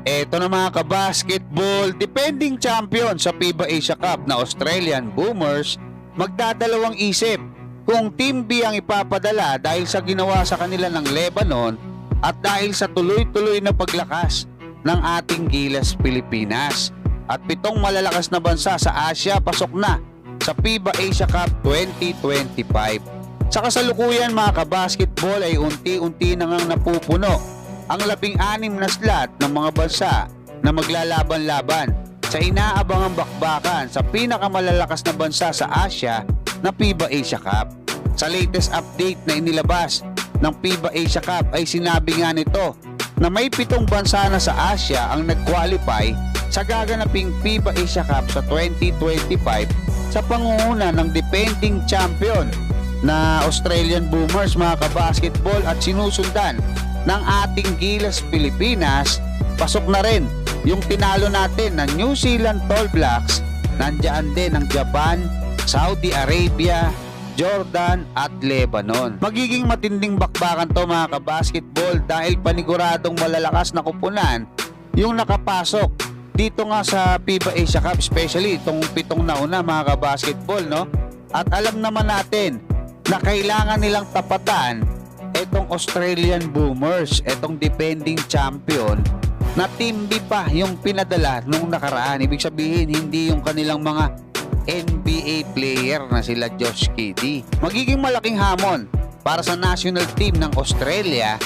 Eto na mga kabasketball, defending champion sa FIBA Asia Cup na Australian Boomers magdadalawang isip kung Team B ang ipapadala dahil sa ginawa sa kanila ng Lebanon at dahil sa tuloy-tuloy na paglakas ng ating Gilas Pilipinas. At 7 malalakas na bansa sa Asia pasok na sa FIBA Asia Cup 2025. Sa kasalukuyan mga kabasketball ay unti-unti na ngang napupuno ang 16 na slot ng mga bansa na maglalaban-laban sa inaabangang bakbakan sa pinakamalalakas na bansa sa Asia na FIBA Asia Cup. Sa latest update na inilabas ng FIBA Asia Cup ay sinabi nga nito na may 7 bansa na sa Asia ang nag-qualify sa gaganaping FIBA Asia Cup sa 2025 sa pangunguna ng defending champion na Australian Boomers mga kabasketball at sinusundan ng ating Gilas Pilipinas. Pasok na rin yung tinalo natin ng New Zealand Tall Blacks, nandiyan din ang Japan, Saudi Arabia, Jordan at Lebanon. Magiging matinding bakbakan to mga kabasketball dahil paniguradong malalakas na kupunan yung nakapasok dito nga sa FIBA Asia Cup, especially itong 7 nauna mga kabasketball, no? At alam naman natin na kailangan nilang tapatan etong Australian Boomers, etong defending champion na Team B pa yung pinadala nung nakaraan. Ibig sabihin hindi yung kanilang mga NBA player na sila Josh Giddey. Magiging malaking hamon para sa national team ng Australia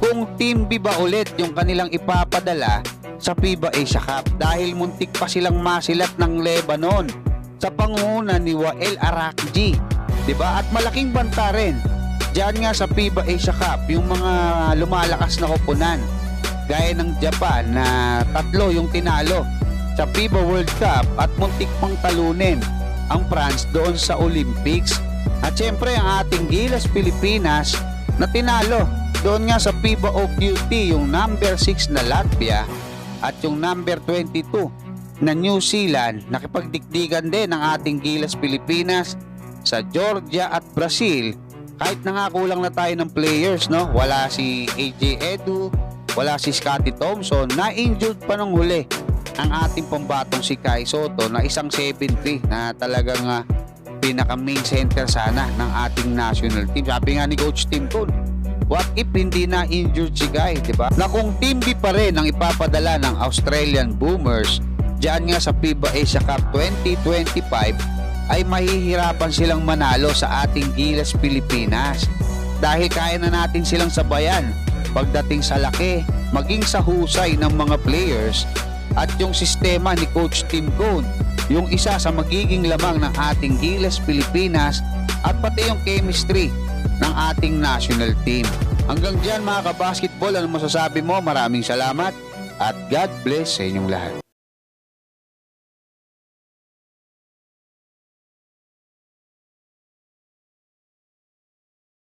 kung Team B ba ulit yung kanilang ipapadala sa FIBA Asia Cup dahil muntik pa silang masilat ng Lebanon sa pangunguna ni Wael Arakji, diba? At malaking banta rin diyan nga sa FIBA Asia Cup yung mga lumalakas na koponan gaya ng Japan na 3 yung tinalo sa FIBA World Cup at muntik pang talunin ang France doon sa Olympics. At syempre ang ating Gilas Pilipinas na tinalo doon nga sa FIBA OQT yung number 6 na Latvia at yung number 22 na New Zealand. Nakipagdikdikan din ang ating Gilas Pilipinas sa Georgia at Brazil. Kahit na nga kulang na tayo ng players, no? Wala si AJ Edu, wala si Scottie Thompson, na-injured pa nung huli ang ating pambatong si Kai Soto na isang 7'3" na talagang pinaka main center sana ng ating national team. Sabi nga ni Coach Tim Cone, what if hindi na injured si Kai, diba? Na kung Team B pa rin ang ipapadala ng Australian Boomers diyan nga sa FIBA Asia Cup 2025 ay mahihirapan silang manalo sa ating Gilas Pilipinas dahil kaya na natin silang sabayan pagdating sa laki, maging sa husay ng mga players at yung sistema ni Coach Tim Cone, yung isa sa magiging lamang ng ating Gilas Pilipinas at pati yung chemistry ng ating national team. Hanggang dyan mga kabasketball, ano masasabi mo? Maraming salamat at God bless sa inyong lahat.